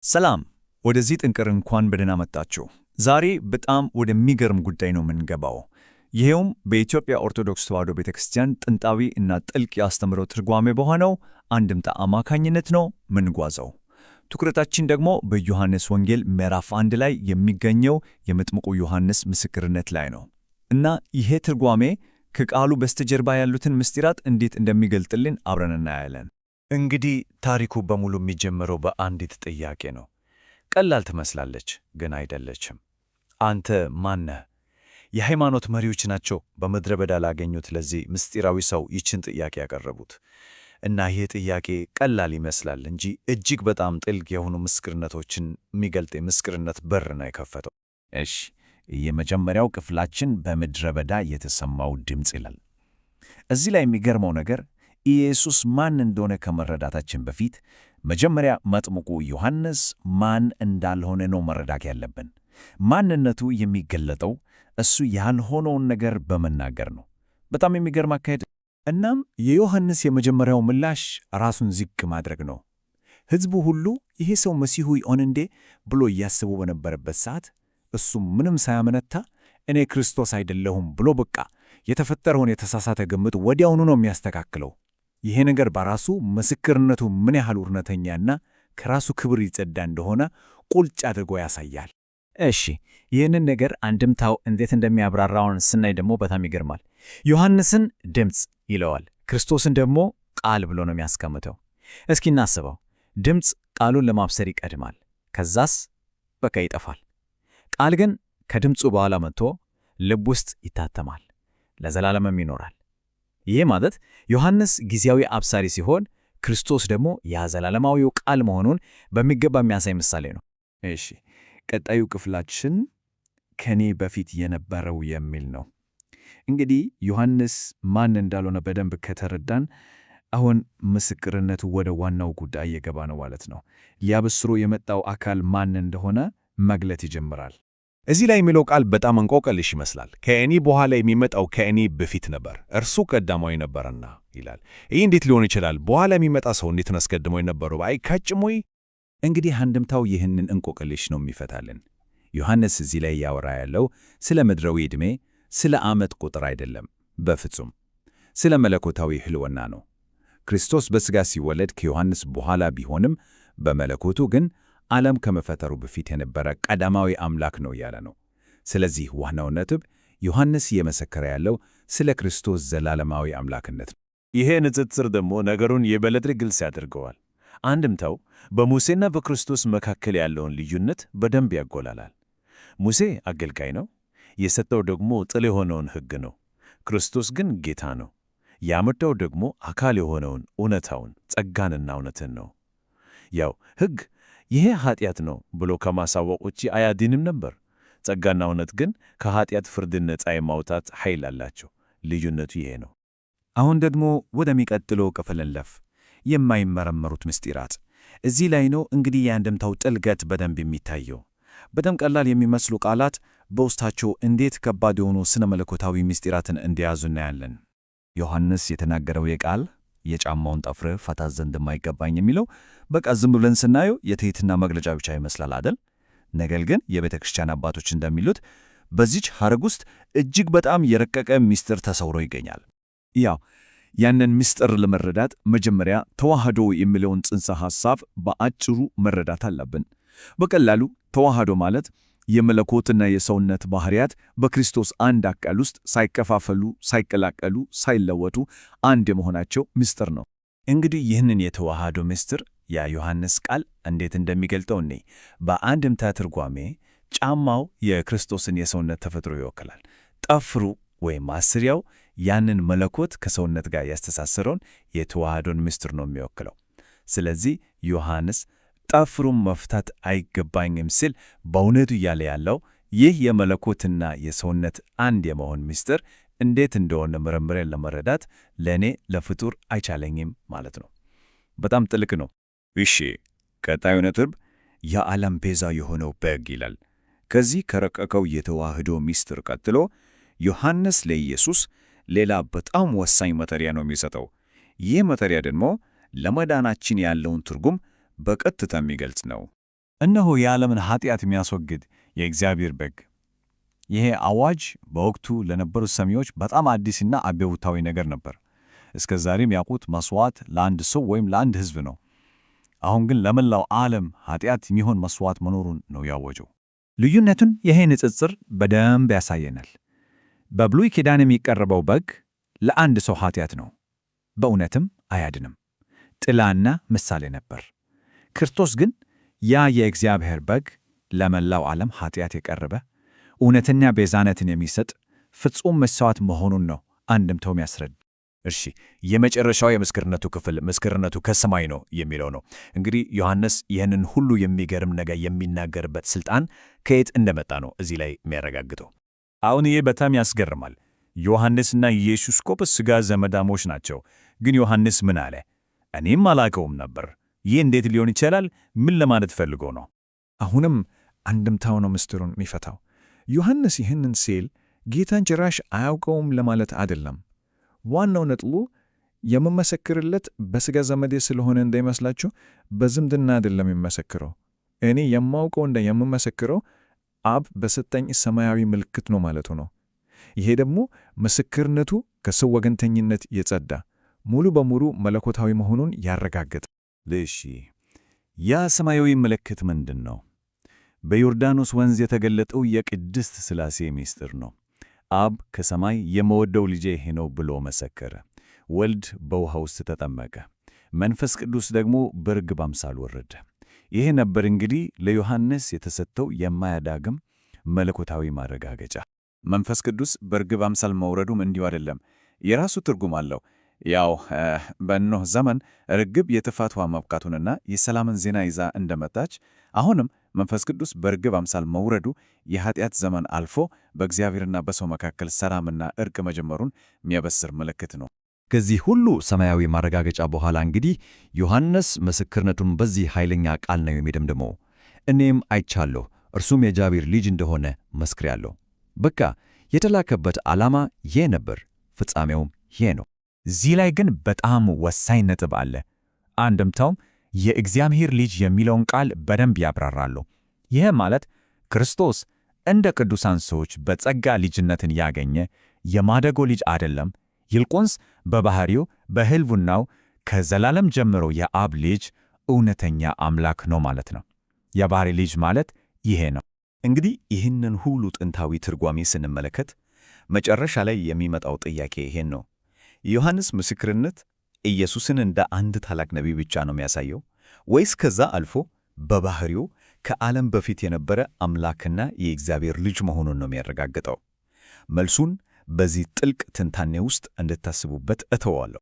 ሰላም ወደዚህ ጥንቅር እንኳን በደህና መጣችሁ። ዛሬ በጣም ወደሚገርም ጉዳይ ነው የምንገባው። ይሄውም በኢትዮጵያ ኦርቶዶክስ ተዋሕዶ ቤተክርስቲያን ጥንታዊ እና ጥልቅ የአስተምህሮ ትርጓሜ በሆነው አንድምታ አማካኝነት ነው ምንጓዘው። ትኩረታችን ደግሞ በዮሐንስ ወንጌል ምዕራፍ 1 ላይ የሚገኘው የመጥምቁ ዮሐንስ ምስክርነት ላይ ነው እና ይሄ ትርጓሜ ከቃሉ በስተጀርባ ያሉትን ምስጢራት እንዴት እንደሚገልጥልን አብረን እናያለን። እንግዲህ ታሪኩ በሙሉ የሚጀምረው በአንዲት ጥያቄ ነው። ቀላል ትመስላለች፣ ግን አይደለችም። አንተ ማን ነህ? የሃይማኖት መሪዎች ናቸው በምድረ በዳ ላገኙት ለዚህ ምስጢራዊ ሰው ይችን ጥያቄ ያቀረቡት። እና ይህ ጥያቄ ቀላል ይመስላል እንጂ እጅግ በጣም ጥልቅ የሆኑ ምስክርነቶችን የሚገልጥ የምስክርነት በር ነው የከፈተው። እሺ፣ የመጀመሪያው ክፍላችን በምድረ በዳ የተሰማው ድምፅ ይላል። እዚህ ላይ የሚገርመው ነገር ኢየሱስ ማን እንደሆነ ከመረዳታችን በፊት መጀመሪያ መጥምቁ ዮሐንስ ማን እንዳልሆነ ነው መረዳት ያለብን። ማንነቱ የሚገለጠው እሱ ያልሆነውን ነገር በመናገር ነው። በጣም የሚገርም አካሄድ። እናም የዮሐንስ የመጀመሪያው ምላሽ ራሱን ዝቅ ማድረግ ነው። ሕዝቡ ሁሉ ይሄ ሰው መሲሁ ይሆን እንዴ ብሎ እያሰቡ በነበረበት ሰዓት እሱ ምንም ሳያመነታ እኔ ክርስቶስ አይደለሁም ብሎ በቃ የተፈጠረውን የተሳሳተ ግምት ወዲያውኑ ነው የሚያስተካክለው። ይሄ ነገር በራሱ ምስክርነቱ ምን ያህል እውነተኛና ከራሱ ክብር ይጸዳ እንደሆነ ቁልጭ አድርጎ ያሳያል። እሺ፣ ይህንን ነገር አንድምታው እንዴት እንደሚያብራራውን ስናይ ደግሞ በጣም ይገርማል። ዮሐንስን ድምፅ ይለዋል፣ ክርስቶስን ደግሞ ቃል ብሎ ነው የሚያስቀምጠው። እስኪ እናስበው። ድምፅ ቃሉን ለማብሰር ይቀድማል፣ ከዛስ በቃ ይጠፋል። ቃል ግን ከድምፁ በኋላ መጥቶ ልብ ውስጥ ይታተማል፣ ለዘላለምም ይኖራል። ይህ ማለት ዮሐንስ ጊዜያዊ አብሳሪ ሲሆን ክርስቶስ ደግሞ ያ ዘላለማዊው ቃል መሆኑን በሚገባ የሚያሳይ ምሳሌ ነው። እሺ፣ ቀጣዩ ክፍላችን ከኔ በፊት የነበረው የሚል ነው። እንግዲህ ዮሐንስ ማን እንዳልሆነ በደንብ ከተረዳን አሁን ምስክርነቱ ወደ ዋናው ጉዳይ እየገባ ነው ማለት ነው። ሊያበስሮ የመጣው አካል ማን እንደሆነ መግለጥ ይጀምራል። እዚህ ላይ የሚለው ቃል በጣም እንቆቅልሽ ይመስላል። ከእኔ በኋላ የሚመጣው ከእኔ በፊት ነበር፣ እርሱ ቀዳማዊ ነበርና ይላል። ይህ እንዴት ሊሆን ይችላል? በኋላ የሚመጣ ሰው እንዴት ነው አስቀድሞ የነበረው? አይካጭም ወይ? እንግዲህ አንድምታው ይህንን እንቆቅልሽ ነው የሚፈታልን። ዮሐንስ እዚህ ላይ ያወራ ያለው ስለ ምድራዊ ዕድሜ፣ ስለ ዓመት ቁጥር አይደለም። በፍጹም ስለ መለኮታዊ ሕልውና ነው። ክርስቶስ በሥጋ ሲወለድ ከዮሐንስ በኋላ ቢሆንም በመለኮቱ ግን ዓለም ከመፈጠሩ በፊት የነበረ ቀዳማዊ አምላክ ነው ያለ ነው። ስለዚህ ዋናው ነጥብ ዮሐንስ እየመሰከረ ያለው ስለ ክርስቶስ ዘላለማዊ አምላክነት ነው። ይሄ ንጽጽር ደግሞ ነገሩን የበለጠ ግልጽ ያደርገዋል። አንድምታው በሙሴና በክርስቶስ መካከል ያለውን ልዩነት በደንብ ያጎላላል። ሙሴ አገልጋይ ነው፣ የሰጠው ደግሞ ጥል የሆነውን ሕግ ነው። ክርስቶስ ግን ጌታ ነው፣ ያመጣው ደግሞ አካል የሆነውን እውነታውን፣ ጸጋንና እውነትን ነው። ያው ሕግ ይሄ ኃጢአት ነው ብሎ ከማሳወቅ ውጪ አያድንም ነበር። ጸጋና እውነት ግን ከኃጢአት ፍርድን ነፃ የማውጣት ኃይል አላቸው። ልዩነቱ ይሄ ነው። አሁን ደግሞ ወደሚቀጥለው ክፍል እንለፍ። የማይመረመሩት ምስጢራት። እዚህ ላይ ነው እንግዲህ የአንድምታው ጥልቀት በደንብ የሚታየው። በጣም ቀላል የሚመስሉ ቃላት በውስጣቸው እንዴት ከባድ የሆኑ ስነ መለኮታዊ ምስጢራትን እንደያዙ እናያለን። ዮሐንስ የተናገረው የቃል የጫማውን ጠፍር ፈታት ዘንድ የማይገባኝ የሚለው በቃ ዝም ብለን ስናየው የትሕትና መግለጫ ብቻ ይመስላል አይደል? ነገር ግን የቤተ ክርስቲያን አባቶች እንደሚሉት በዚች ሐረግ ውስጥ እጅግ በጣም የረቀቀ ምስጢር ተሰውሮ ይገኛል። ያው ያንን ምስጢር ለመረዳት መጀመሪያ ተዋህዶ የሚለውን ጽንሰ ሐሳብ በአጭሩ መረዳት አለብን። በቀላሉ ተዋህዶ ማለት የመለኮትና የሰውነት ባህሪያት በክርስቶስ አንድ አካል ውስጥ ሳይከፋፈሉ፣ ሳይቀላቀሉ፣ ሳይለወጡ አንድ የመሆናቸው ምስጢር ነው። እንግዲህ ይህንን የተዋህዶ ምስጢር ያ ዮሐንስ ቃል እንዴት እንደሚገልጠው እኔ በአንድምታ ትርጓሜ ጫማው የክርስቶስን የሰውነት ተፈጥሮ ይወክላል። ጠፍሩ ወይም ማሰሪያው ያንን መለኮት ከሰውነት ጋር ያስተሳሰረውን የተዋህዶን ምስጢር ነው የሚወክለው። ስለዚህ ዮሐንስ ጠፍሩን መፍታት አይገባኝም ሲል በእውነቱ እያለ ያለው ይህ የመለኮትና የሰውነት አንድ የመሆን ምስጢር እንዴት እንደሆነ ምርምሬን ለመረዳት ለእኔ ለፍጡር አይቻለኝም ማለት ነው። በጣም ጥልቅ ነው። እሺ፣ ቀጣዩ ነጥብ የዓለም ቤዛ የሆነው በግ ይላል። ከዚህ ከረቀቀው የተዋህዶ ምስጢር ቀጥሎ ዮሐንስ ለኢየሱስ ሌላ በጣም ወሳኝ መተሪያ ነው የሚሰጠው። ይህ መተሪያ ደግሞ ለመዳናችን ያለውን ትርጉም በቀጥታ የሚገልጽ ነው። እነሆ የዓለምን ኃጢአት የሚያስወግድ የእግዚአብሔር በግ። ይሄ አዋጅ በወቅቱ ለነበሩት ሰሚዎች በጣም አዲስና አብዮታዊ ነገር ነበር። እስከ ዛሬም ያውቁት መሥዋዕት ለአንድ ሰው ወይም ለአንድ ሕዝብ ነው። አሁን ግን ለመላው ዓለም ኃጢአት የሚሆን መሥዋዕት መኖሩን ነው ያወጀው። ልዩነቱን ይሄ ንጽጽር በደንብ ያሳየናል። በብሉይ ኪዳን የሚቀርበው በግ ለአንድ ሰው ኃጢአት ነው፣ በእውነትም አያድንም። ጥላና ምሳሌ ነበር። ክርስቶስ ግን ያ የእግዚአብሔር በግ ለመላው ዓለም ኃጢአት የቀረበ እውነተኛ ቤዛነትን የሚሰጥ ፍጹም መሥዋዕት መሆኑን ነው አንድምታው የሚያስረዳ። እሺ፣ የመጨረሻው የምስክርነቱ ክፍል ምስክርነቱ ከሰማይ ነው የሚለው ነው። እንግዲህ ዮሐንስ ይህንን ሁሉ የሚገርም ነገር የሚናገርበት ሥልጣን ከየት እንደመጣ ነው እዚህ ላይ የሚያረጋግጠው። አሁን ይህ በጣም ያስገርማል። ዮሐንስና ኢየሱስ እኮ በሥጋ ዘመዳሞች ናቸው። ግን ዮሐንስ ምን አለ? እኔም አላውቀውም ነበር። ይህ እንዴት ሊሆን ይችላል? ምን ለማለት ፈልጎ ነው? አሁንም አንድምታው ነው ምስጢሩን የሚፈታው። ዮሐንስ ይህንን ሲል ጌታን ጭራሽ አያውቀውም ለማለት አይደለም። ዋናው ነጥቡ የምመሰክርለት በሥጋ ዘመዴ ስለሆነ እንዳይመስላችሁ በዝምድና አይደለም የሚመሰክረው። እኔ የማውቀው የምመሰክረው አብ በሰጠኝ ሰማያዊ ምልክት ነው ማለቱ ነው። ይሄ ደግሞ ምስክርነቱ ከሰው ወገንተኝነት የጸዳ ሙሉ በሙሉ መለኮታዊ መሆኑን ያረጋግጥ። እሺ፣ ያ ሰማያዊ ምልክት ምንድን ነው? በዮርዳኖስ ወንዝ የተገለጠው የቅድስት ሥላሴ ምስጢር ነው። አብ ከሰማይ የምወደው ልጄ ይሄ ነው ብሎ መሰከረ። ወልድ በውሃ ውስጥ ተጠመቀ። መንፈስ ቅዱስ ደግሞ በርግብ አምሳል ወረደ። ይሄ ነበር እንግዲህ ለዮሐንስ የተሰጠው የማያዳግም መለኮታዊ ማረጋገጫ። መንፈስ ቅዱስ በርግብ አምሳል መውረዱም እንዲሁ አይደለም፣ የራሱ ትርጉም አለው። ያው በኖህ ዘመን ርግብ የጥፋት ውሃ ማብቃቱንና የሰላምን ዜና ይዛ እንደመጣች፣ አሁንም መንፈስ ቅዱስ በርግብ አምሳል መውረዱ የኃጢአት ዘመን አልፎ በእግዚአብሔርና በሰው መካከል ሰላምና እርቅ መጀመሩን የሚያበስር ምልክት ነው። ከዚህ ሁሉ ሰማያዊ ማረጋገጫ በኋላ እንግዲህ ዮሐንስ ምስክርነቱን በዚህ ኃይለኛ ቃል ነው የሚደምድመው። እኔም አይቻለሁ፣ እርሱም የእግዚአብሔር ልጅ እንደሆነ መስክሬአለሁ። በቃ የተላከበት ዓላማ ይህ ነበር፣ ፍጻሜውም ይህ ነው። እዚህ ላይ ግን በጣም ወሳኝ ነጥብ አለ። አንድምታውም የእግዚአብሔር ልጅ የሚለውን ቃል በደንብ ያብራራሉ። ይህ ማለት ክርስቶስ እንደ ቅዱሳን ሰዎች በጸጋ ልጅነትን ያገኘ የማደጎ ልጅ አይደለም። ይልቁንስ በባህሪው በሕልውናው ከዘላለም ጀምሮ የአብ ልጅ እውነተኛ አምላክ ነው ማለት ነው። የባሕሪ ልጅ ማለት ይሄ ነው። እንግዲህ ይህንን ሁሉ ጥንታዊ ትርጓሜ ስንመለከት መጨረሻ ላይ የሚመጣው ጥያቄ ይሄን ነው። የዮሐንስ ምስክርነት ኢየሱስን እንደ አንድ ታላቅ ነቢይ ብቻ ነው የሚያሳየው ወይስ ከዛ አልፎ በባህሪው ከዓለም በፊት የነበረ አምላክና የእግዚአብሔር ልጅ መሆኑን ነው የሚያረጋግጠው? መልሱን በዚህ ጥልቅ ትንታኔ ውስጥ እንድታስቡበት እተዋለሁ።